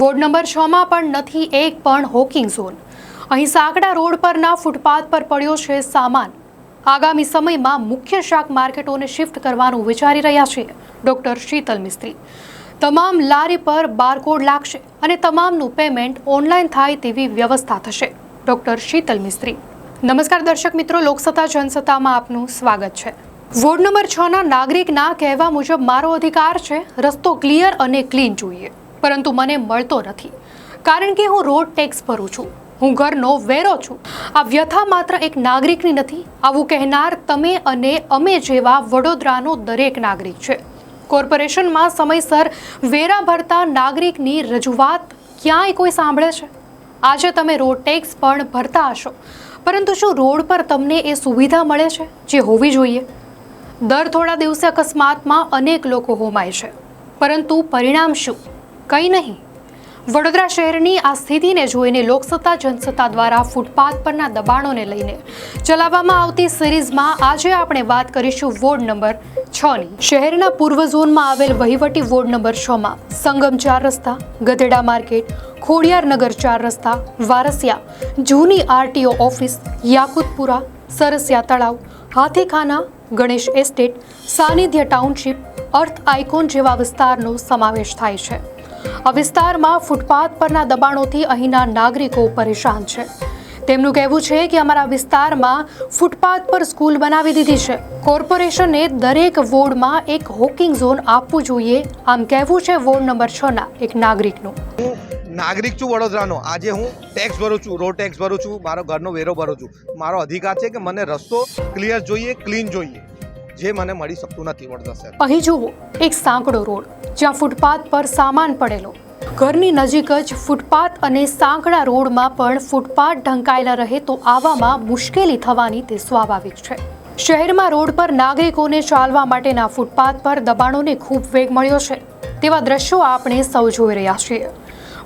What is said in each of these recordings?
Ward number 6માં પણ નથી એક પણ હોકિંગ ઝોન. અહીં સાંકડા રોડ પરના ફૂટપાથ પર પડ્યો છે સામાન. આગામી સમયમાં મુખ્ય શાક માર્કેટોને શિફ્ટ કરવાનું વિચારી રહ્યા છે ડોક્ટર શીતલ મિસ્ત્રી. તમામ લારી પર બારકોડ લાગશે અને તમામનું પેમેન્ટ ઓનલાઈન થાય તેવી વ્યવસ્થા થશે. ડોક્ટર શીતલ મિસ્ત્રી. નમસ્કાર દર્શક મિત્રો, લોકસત્તા જનસત્તામાં આપનું સ્વાગત છે. વોર્ડ નંબર 6ના નાગરિકના કહેવા મુજબ મારો અધિકાર છે રસ્તો ક્લિયર અને ક્લીન જોઈએ, પરંતુ મને મળતો નથી કારણ કે હું રોડ ટેક્સ ભરું છું, હું ઘરનો વેરો છું. આ વ્યથા માત્ર એક નાગરિકની નથી, આવું કહેનાર તમે અને અમે જેવા વડોદરાનો દરેક નાગરિક છે. કોર્પોરેશનમાં સમયસર વેરા ભરતા નાગરિકની રજૂઆત ક્યાંય કોઈ સાંભળે છે? આજે તમે રોડ ટેક્સ પણ ભરતા હશો, પરંતુ શું રોડ પર તમને એ સુવિધા મળે છે જે હોવી જોઈએ? દર થોડા દિવસે અકસ્માતમાં અનેક લોકો હોમાય છે, પરંતુ પરિણામ શું? કંઈ નહીં. વડોદરા શહેરની આ સ્થિતિને જોઈને લોકસત્તા જનસત્તા દ્વારા ફૂટપાથ પરના દબાણોને લઈને ચલાવવામાં આવતી સિરીઝમાં આજે આપણે વાત કરીશું વોર્ડ નંબર 6ની. શહેરના પૂર્વ ઝોનમાં આવેલ વહીવટી વોર્ડ નંબર 6માં સંગમ 4 રસ્તા, ગધેડા માર્કેટ, ખોડિયારનગર 4 રસ્તા, વારસિયા, જૂની આરટીઓ ઓફિસ, યાકુતપુરા, સરસિયા તળાવ, હાથીખાના, ગણેશ એસ્ટેટ, સાનિધ્ય ટાઉનશીપ, અર્થ આઇકોન જેવા વિસ્તારનો સમાવેશ થાય છે. આ વિસ્તારમાં ફૂટપાથ પરના દબાણોથી અહીંના નાગરિકો પરેશાન છે. તેમનું કહેવું છે કે અમારા વિસ્તારમાં ફૂટપાથ પર સ્કૂલ બનાવી દીધી છે. કોર્પોરેશને દરેક વોર્ડમાં એક હોકિંગ ઝોન આપવું જોઈએ, આમ કહેવું છે વોર્ડ નંબર 6ના એક નાગરિકનું. નાગરિક છું વડોદરાનો. આજે હું ટેક્સ ભરું છું, રોડ ટેક્સ ભરું છું, મારો ઘરનો વેરો ભરું છું. મારો અધિકાર છે કે મને રસ્તો ક્લિયર જોઈએ, ક્લીન જોઈએ, જે મને મળી શકતું નથી વડોદરા શહેર. અહીં જુઓ એક સાંકડો રોડ, જ્યાં ફૂટપાથ પર સામાન પડેલો. ઘરની નજીક જ ફૂટપાથ અને સાંકડા રોડમાં પણ ફૂટપાથ ઢંકાયેલા રહે તો આવામાં મુશ્કેલી થવાની તે સ્વાભાવિક છે. શહેરમાં રોડ પર નાગરિકોને ચાલવા માટેના ફૂટપાથ પર દબાણોને ખૂબ વેગ મળ્યો છે તેવા દ્રશ્યો આપણે સૌ જોઈ રહ્યા છીએ.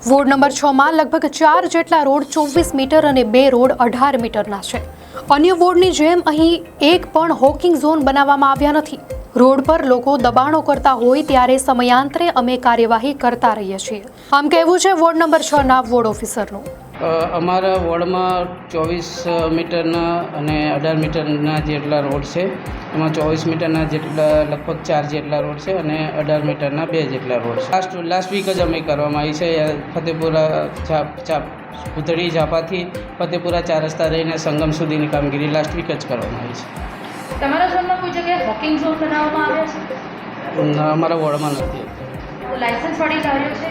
વોર્ડ નંબર 6માં લગભગ 4 જેટલા રોડ 24 મીટર અને 2 રોડ 18 મીટરના છે. અન્ય વોર્ડની જેમ અહીં એક પણ હોકિંગ ઝોન બનાવવામાં આવ્યા નથી. રોડ પર લોકો દબાણો કરતા હોય ત્યારે સમયાંતરે અમે કાર્યવાહી કરતા રહીએ છીએ, આમ કહેવું છે વોર્ડ નંબર 6ના વોર્ડ ઓફિસરનું. અમારા વોર્ડમાં 24 મીટરના અને 18 મીટરના જેટલા રોડ છે. એમાં 24 મીટરના જેટલા લગભગ 4 જેટલા રોડ છે અને 18 મીટરના 2 જેટલા રોડ છે. લાસ્ટ વીક જ અમે કરવામાં આવી છે. ફતેપુરા ભૂતળી ઝાપાથી ફતેપુરા 4 રસ્તા રહીને સંગમ સુધીની કામગીરી લાસ્ટ વીક જ કરવામાં આવી છે. તમારા ઝોનમાં કોઈ જગ્યાએ હોકિંગ ઝોન બનાવવામાં આવ્યા છે? અમારા વોર્ડમાં નથી. લાયસન્સ વાળી લારીઓ છે?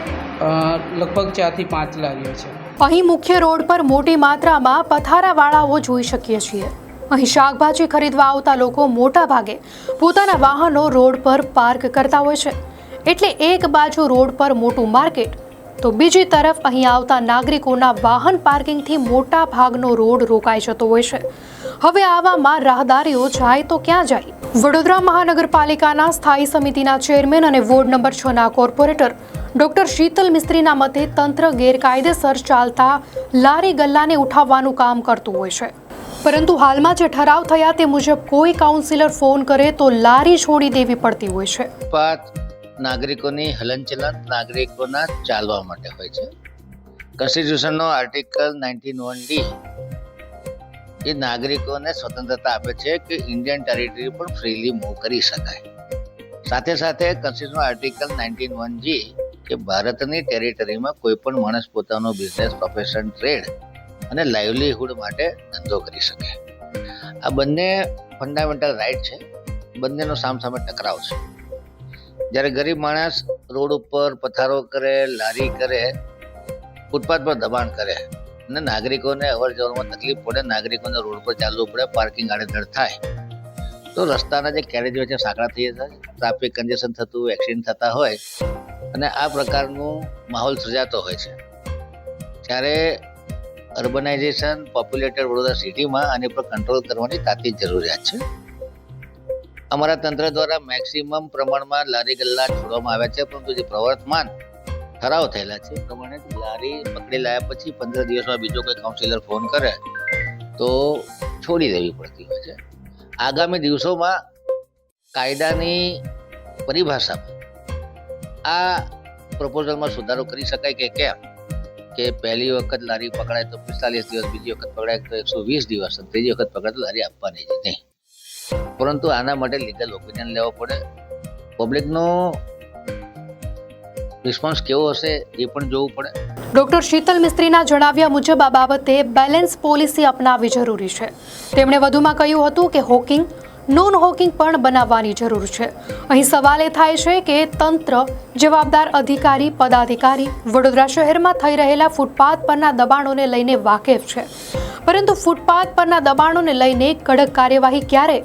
લગભગ 4 થી 5 લારીઓ છે. અહીં મુખ્ય રોડ પર મોટી માત્રામાં પથારાવાળાઓ જોઈ શકીએ છીએ. અહીં શાકભાજી ખરીદવા આવતા લોકો મોટા ભાગે પોતાના વાહનો રોડ પર પાર્ક કરતા હોય છે. એટલે એક બાજુ રોડ પર મોટું માર્કેટ, તો બીજી તરફ અહીં આવતા નાગરિકોના વાહન પાર્કિંગથી મોટા ભાગનો રોડ રોકાઈ જતો હોય છે. હવે આવામાં રાહદારીઓ જાય તો ક્યાં જાય? વડોદરા મહાનગરપાલિકાના સ્થાયી સમિતિના ચેરમેન અને વોર્ડ નંબર 6ના કોર્પોરેટર ડોક્ટર શીતલ મિસ્ત્રીના મતે તંત્ર ગેરકાયદેસર ચાલતા લારી ગલ્લાને ઉઠાવવાનું કામ કરતું હોય છે, પરંતુ હાલમાં જે ઠરાવ થયા તે મુજબ કોઈ કાઉન્સિલર ફોન કરે તો લારી છોડી દેવી પડતી હોય છે. નાગરિકોની હલનચલન નાગરિકોના ચાલવા માટે હોય છે. કોન્સ્ટિટ્યુશનનો આર્ટિકલ 19(1)D એ નાગરિકોને સ્વતંત્રતા આપે છે કે ઇન્ડિયન ટેરિટરી પર ફ્રીલી મૂવ કરી શકાય. સાથે સાથે કોન્સ્ટિટ્યુશનનો આર્ટિકલ 19(1)G કે ભારતની ટેરિટરીમાં કોઈ પણ માણસ પોતાનો બિઝનેસ, પ્રોફેશન, ટ્રેડ અને લાઇવલીહુડ માટે ધંધો કરી શકે. આ બંને ફંડામેન્ટલ રાઇટ છે. બંનેનો સામસામે ટકરાવ છે. જ્યારે ગરીબ માણસ રોડ ઉપર પથારો કરે, લારી કરે, ફૂટપાથ પર દબાણ કરે અને નાગરિકોને અવર જવરમાં તકલીફ પડે, નાગરિકોને રોડ પર ચાલવું પડે, પાર્કિંગ આડેધડ થાય, તો રસ્તાના જે કેરેજ હોય છે સાંકડા થઈ જતા, ટ્રાફિક કન્જેશન થતું, એક્સિડન્ટ થતા હોય અને આ પ્રકારનું માહોલ સર્જાતો હોય છે. ત્યારે અર્બનાઇઝેશન, પોપ્યુલેટેડ વડોદરા સિટીમાં આની પર કંટ્રોલ કરવાની તાતી જરૂરિયાત છે. અમારા તંત્ર દ્વારા મેક્સિમમ પ્રમાણમાં લારી ગલ્લા છોડવામાં આવ્યા છે, પરંતુ જે પ્રવર્તમાન ઠરાવ થયેલા છે એ પ્રમાણે લારી પકડી લાવ્યા પછી 15 દિવસમાં બીજો કોઈ કાઉન્સિલર ફોન કરે તો છોડી દેવી પડતી હોય છે. આગામી દિવસોમાં કાયદાની પરિભાષામાં આ પ્રપોઝલમાં સુધારો કરી શકાય કે કેમ, કે પહેલી વખત લારી પકડાય તો 45 દિવસ, બીજી વખત પકડાય તો 120 દિવસ, ત્રીજી વખત પકડાય તો લારી આપવાની જ નહીં. પરંતુ આના માટે લીગલ ઓપિનિયન લેવો પડે. પબ્લિકનો રિસ્પોન્સ કેવો હશે એ પણ જોવું પડે. ડોક્ટર શીતલ મિસ્ત્રીના જણાવ્યા મુજબ આ બાબતે બેલેન્સ પોલિસી અપનાવવી જરૂરી છે. તેમણે વધુમાં કહ્યું હતું કે હોકિંગ નોન હોકિંગ પણ બનાવવાની જરૂર છે. અહીં સવાલ એ થાય છે કે તંત્ર, જવાબદાર અધિકારી, પદાધિકારી વડોદરા શહેરમાં થઈ રહેલા ફૂટપાથ પરના દબાણોને લઈને વાકેફ છે, પરંતુ ફૂટપાથ પરના દબાણોને લઈને કડક કાર્યવાહી ક્યારે?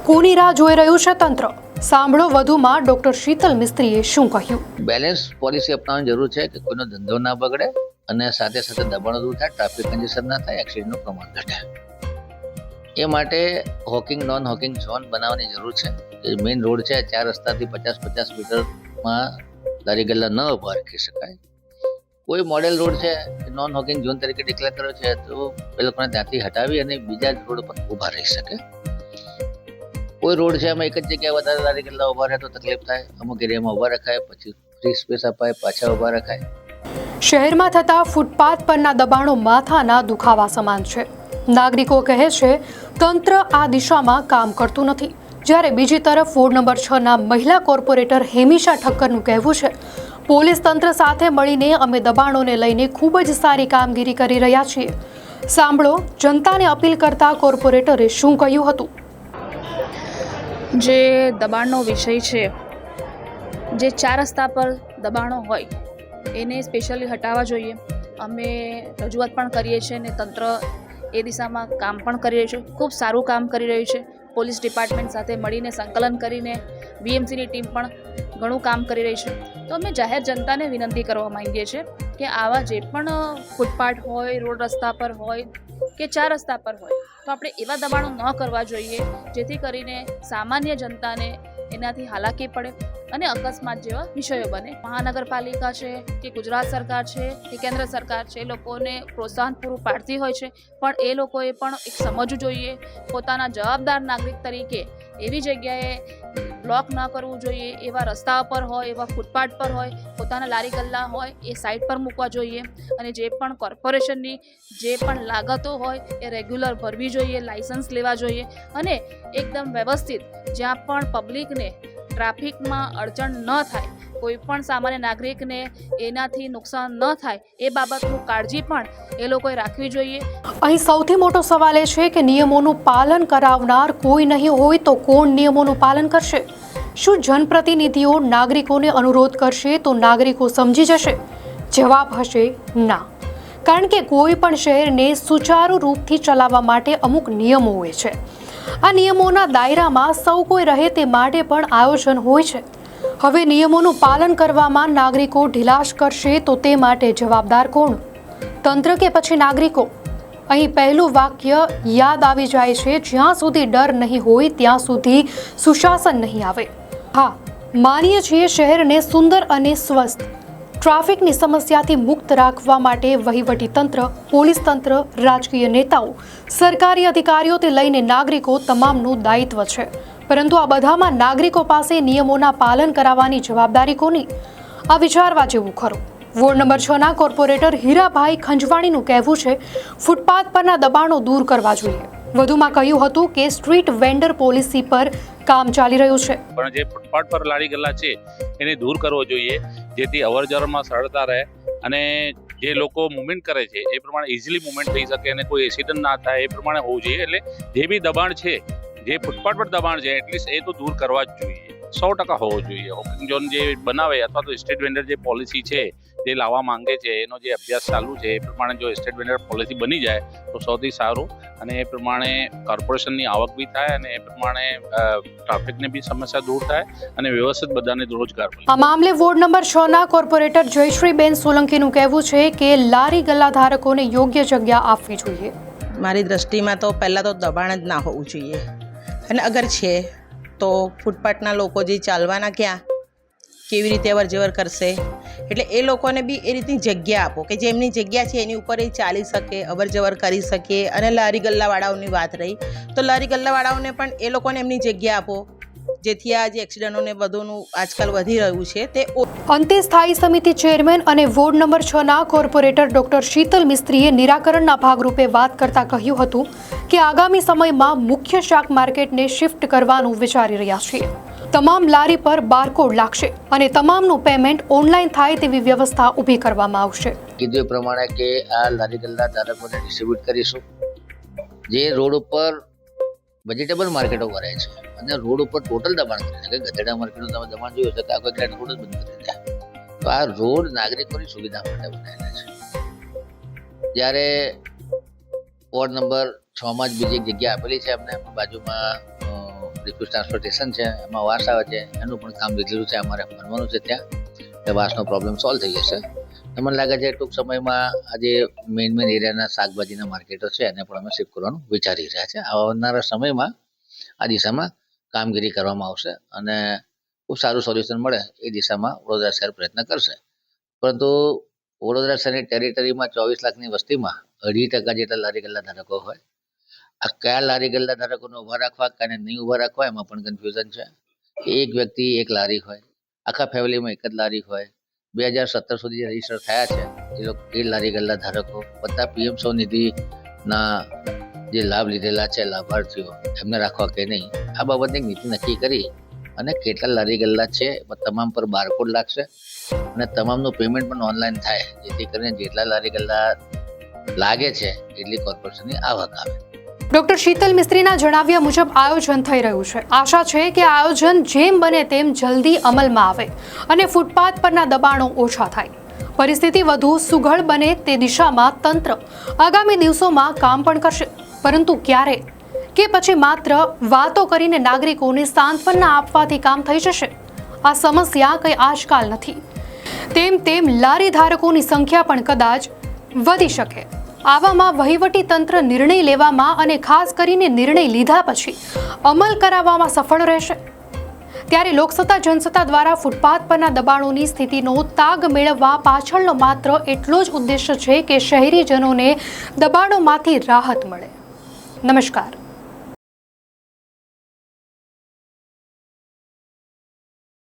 કોની રાહ જોઈ રહ્યું છે તંત્ર? સાંભળો વધુમાં ડોક્ટર શીતલ મિસ્ત્રીએ શું કહ્યું. બેલેન્સ પોલિસી અપનાવવાની જરૂર છે કે કોઈનો ધંધો ના બગડે અને સાથે સાથે દબાણો દૂર થાય, ટ્રાફિક કન્જેશન ના થાય, એક્સિડન્ટનું પ્રમાણ ઘટે. એ માટે હોકિંગ નોન હોકિંગ ઝોન બનાવવાની જરૂર છે. એ મેઇન રોડ છે, 4 રસ્તાથી 50-50 મીટરમાં લારી ગલ્લા ન ઊભા રાખી શકાય. કોઈ મોડેલ રોડ છે નોન હોકિંગ ઝોન તરીકે ડિક્લેર કર્યો છે તો એ લોકોને ત્યાંથી હટાવી અને બીજા જ રોડ પર ઊભા રહી શકે. કોઈ રોડ છે એમાં એક જ જગ્યાએ વધારે લારી ગલ્લા ઊભા રહે તો તકલીફ થાય. અમુક એરિયામાં ઊભા રખાય, પછી ફ્રી સ્પેસ અપાય, પાછા ઊભા રખાય. શહેરમાં થતા ફૂટપાથ પરના દબાણો માથાના દુખાવા સમાન છે. નાગરિકો કહે છે તંત્ર આ દિશામાં કામ કરતું નથી, જ્યારે બીજી તરફ વોર્ડ નંબર 6ના મહિલા કોર્પોરેટર હેમિશા ઠક્કરનું કહેવું છે પોલીસ તંત્ર સાથે મળીને અમે દબાણોને લઈને ખૂબ જ સારી કામગીરી કરી રહ્યા છીએ. સાંભળો જનતાને અપીલ કરતા કોર્પોરેટરે શું કહ્યું હતું. જે દબાણનો વિષય છે, જે 4 રસ્તા પર દબાણો હોય એને સ્પેશિયલી હટાવવા જોઈએ. અમે રજૂઆત પણ કરીએ છીએ અને તંત્ર એ દિશામાં કામ પણ કરી રહ્યું છે. ખૂબ સારું કામ કરી રહ્યું છે. પોલીસ ડિપાર્ટમેન્ટ સાથે મળીને સંકલન કરીને બીએમસીની ટીમ પણ ઘણું કામ કરી રહી છે. તો અમે જાહેર જનતાને વિનંતી કરવા માંગીએ છીએ કે આવા જે પણ ફૂટપાથ હોય, રોડ રસ્તા પર હોય કે 4 રસ્તા પર હોય તો આપણે એવા દબાણો ન કરવા જોઈએ જેથી કરીને સામાન્ય જનતાને એનાથી હાલાકી પડે અને અકસ્માત જેવા વિષયો બને. મહાનગરપાલિકા છે કે ગુજરાત સરકાર છે કે કેન્દ્ર સરકાર છે એ લોકોને પ્રોત્સાહન પૂરું પાડતી હોય છે, પણ એ લોકોએ પણ એક સમજવું જોઈએ. પોતાના જવાબદાર નાગરિક તરીકે એવી જગ્યાએ બ્લોક ન કરવું જોઈએ. એવા રસ્તા પર હોય, એવા ફૂટપાથ પર હોય, પોતાના લારી ગલ્લા હોય એ સાઈડ પર મૂકવા જોઈએ અને જે પણ કોર્પોરેશનની જે પણ લાગતો હોય એ રેગ્યુલર ભરવી જોઈએ, લાઇસન્સ લેવા જોઈએ અને એકદમ વ્યવસ્થિત જ્યાં પણ પબ્લિકને ટ્રાફિકમાં અડચણ ન થાય, કોઈ પણ સામાન્ય નાગરિકને એનાથી નુકસાન ન થાય એ બાબતનું કાળજી પણ એ લોકોએ રાખવી જોઈએ. અહીં સૌથી મોટો સવાલ એ છે કે નિયમોનું પાલન કરાવનાર કોઈ નહીં હોય તો કોણ નિયમોનું પાલન કરશે? શું જનપ્રતિનિધિઓ નાગરિકોને અનુરોધ કરશે તો નાગરિકો સમજી જશે? જવાબ હશે ના, કારણ કે કોઈ પણ શહેરને સુચારુ રૂપથી ચલાવવા માટે અમુક નિયમો હોય છે. આ નિયમોના દાયરામાં સૌ કોઈ રહે તે માટે પણ આયોજન હોય છે. હવે નિયમોનું પાલન કરવામાં નાગરિકો ઢીલાશ કરશે તો તે માટે જવાબદાર કોણ? તંત્ર કે પછી નાગરિકો? અહીં પહેલું વાક્ય યાદ આવી જાય છે, જ્યાં સુધી ડર નહીં હોય ત્યાં સુધી સુશાસન નહીં આવે. હા, માનીએ છીએ શહેરને સુંદર અને સ્વસ્થ ટ્રાફિકની સમસ્યાથી મુક્ત રાખવા માટે વહીવટી તંત્ર, પોલીસ તંત્ર, રાજકીય નેતાઓ, સરકારી અધિકારીઓથી લઈને નાગરિકો તમામનું દાયિત્વ છે. પરંતુ આ બધામાં નાગરિકો પાસે નિયમોના પાલન કરાવવાની જવાબદારી કોની? આ વિચારવા જેવું ખરું. વોર્ડ નંબર 6ના કોર્પોરેટર હીરાભાઈ ખંજવાણીનું કહેવું છે ફૂટપાથ પરના દબાણો દૂર કરવા જોઈએ. વધુમાં કહ્યું હતું કે સ્ટ્રીટ વેન્ડર પોલિસી પર કામ ચાલી રહ્યું છે, પણ જે ફૂટપાથ પર લારી ગલ્લા છે એને દૂર કરવો જોઈએ જેથી અવર જવરમાં સરળતા રહે અને જે લોકો મુવમેન્ટ કરે છે એ પ્રમાણે ઇઝીલી મુવમેન્ટ થઈ શકે અને કોઈ એક્સિડન્ટ ના થાય એ પ્રમાણે હોવું જોઈએ. એટલે જે બી દબાણ છે, જે ફૂટપાથ પર દબાણ છે એટલીસ્ટ એ તો દૂર કરવા જ જોઈએ, 100% હોવો જોઈએ. હોકિંગ ઝોન જે બનાવે અથવા તો સ્ટેટ વેન્ડર જે પોલિસી છે જે લાવવા માંગે છે એનો જે અભ્યાસ ચાલુ છે એ પ્રમાણે જો સ્ટેટ વેન્ડર પોલિસી બની જાય તો સૌથી સારું અને એ પ્રમાણે કોર્પોરેશનની આવક બી થાય અને એ પ્રમાણે ટ્રાફિકની બી સમસ્યા દૂર થાય અને વ્યવસ્થિત બધાને રોજગાર મળે. આ મામલે વોર્ડ નંબર 6ના કોર્પોરેટર જયશ્રીબેન સોલંકીનું કહેવું છે કે લારી ગલ્લા ધારકોને યોગ્ય જગ્યા આપવી જોઈએ. મારી દ્રષ્ટિમાં તો પહેલાં તો દબાણ જ ના હોવું જોઈએ અને અગર છે તો ફૂટપાથના લોકો જે ચાલવાના ક્યાં કેવી રીતે અવર જવર કરશે, એટલે એ લોકોને બી એ રીતની જગ્યા આપો કે જે એમની જગ્યા છે એની ઉપર એ ચાલી શકે, અવર જવર કરી શકે. અને લારી ગલ્લાવાળાઓની વાત રહી તો લારી ગલ્લાવાળાઓને પણ એ લોકોને એમની જગ્યા આપો જેથી આ જે એક્સિડન્ટોને બધુંનું આજકાલ વધી રહ્યું છે તે અંતે સ્થાયી સમિતિ ચેરમેન અને વોર્ડ નંબર 6ના કોર્પોરેટર ડોક્ટર શીતલ મિસ્ત્રીએ નિરાકરણના ભાગરૂપે વાત કરતા કહ્યું હતું કે આગામી સમયમાં મુખ્ય શાક માર્કેટને શિફ્ટ કરવાનું વિચારી રહ્યા છીએ. તમામ લારી પર બારકોડ લાગશે અને તમામનું પેમેન્ટ ઓનલાઈન થાય તેવી વ્યવસ્થા ઊભી કરવામાં આવશે. કીધું એ પ્રમાણે કે આ લારી ગલ્લા ધારકોને ડિસ્ટ્રીબ્યુટ કરીશું. જે રોડ ઉપર વેજીટેબલ માર્કેટો ભરાય છે અને રોડ ઉપર ટોટલ દબાણ કરે છે, કે ગધેડા માર્કેટનું તમે દબાણ જોયું છે કે આખો ક્રેડિટ રોડ જ બંધ કરી દીધા. તો આ રોડ નાગરિકોની સુવિધા માટે બનાવેલા છે. જ્યારે વોર્ડ નંબર 6માં જ બીજી એક જગ્યા આપેલી છે અમને, બાજુમાં રિફ્યુઝ ટ્રાન્સપોર્ટેશન છે, એમાં વાસ આવે છે, એનું પણ કામ લીધેલું છે, અમારે બનવાનું છે ત્યાં. એટલે વાસનો પ્રોબ્લેમ સોલ્વ થઈ જશે. મને લાગે છે ટૂંક સમયમાં આજે મેઇન એરિયાના શાકભાજીના માર્કેટો છે એને પણ અમે શિફ્ટ કરવાનું વિચારી રહ્યા છે. આવનારા સમયમાં આ દિશામાં કામગીરી કરવામાં આવશે અને ખૂબ સારું સોલ્યુશન મળે એ દિશામાં વડોદરા શહેર પ્રયત્ન કરશે. પરંતુ વડોદરા શહેરની ટેરિટરીમાં 24 લાખની વસ્તીમાં 2% જેટલા લારી ગલ્લા ધારકો હોય. આ કયા લારી ગલ્લા ધારકોને ઊભા રાખવા કયા નહીં ઊભા રાખવા એમાં પણ કન્ફ્યુઝન છે. એક વ્યક્તિ એક લારી હોય, આખા ફેમિલીમાં એક જ લારી હોય. 2017 સુધી જે રજીસ્ટર થયા છે એ લારી ગલ્લા ધારકો બધા PM સ્વનિધિના જે લાભ લીધેલા છે લાભાર્થીઓ એમને રાખવા કે નહીં, આ બાબતની નીતિ નક્કી કરી અને કેટલા લારી ગલ્લા છે તમામ પર બારકોડ લાગશે અને તમામનું પેમેન્ટ પણ ઓનલાઈન થાય, જેથી કરીને જેટલા લારી ગલ્લા લાગે છે એટલી કોર્પોરેશનની આવક આવે. ડોક્ટર શીતલ મિસ્ત્રીના જણાવ્યા મુજબ આયોજન થઈ રહ્યું છે. આશા છે કે આ આયોજન જેમ બને તેમ જલ્દી અમલમાં આવે અને ફૂટપાથ પરના દબાણો ઓછા થાય, પરિસ્થિતિ વધુ સુઘડ બને તે દિશામાં તંત્ર આગામી દિવસોમાં કામ પણ કરશે. પરંતુ ક્યારે કે પછી માત્ર વાતો કરીને નાગરિકોને સાંત્વના આપવાથી કામ થઈ જશે? આ સમસ્યા કંઈ આજકાલ નથી. તેમ તેમ લારી ધારકોની સંખ્યા પણ કદાચ વધી શકે. આવામાં વહીવટી તંત્ર નિર્ણય લેવામાં અને ખાસ કરીને નિર્ણય લીધા પછી અમલ કરાવવામાં સફળ રહેશે. ત્યારે લોકસત્તા જનસત્તા દ્વારા ફૂટપાથ પરના દબાણોની સ્થિતિનો તાગ મેળવવા પાછળનો માત્ર એટલો જ ઉદ્દેશ્ય છે કે શહેરીજનોને દબાણોમાંથી રાહત મળે. નમસ્કાર.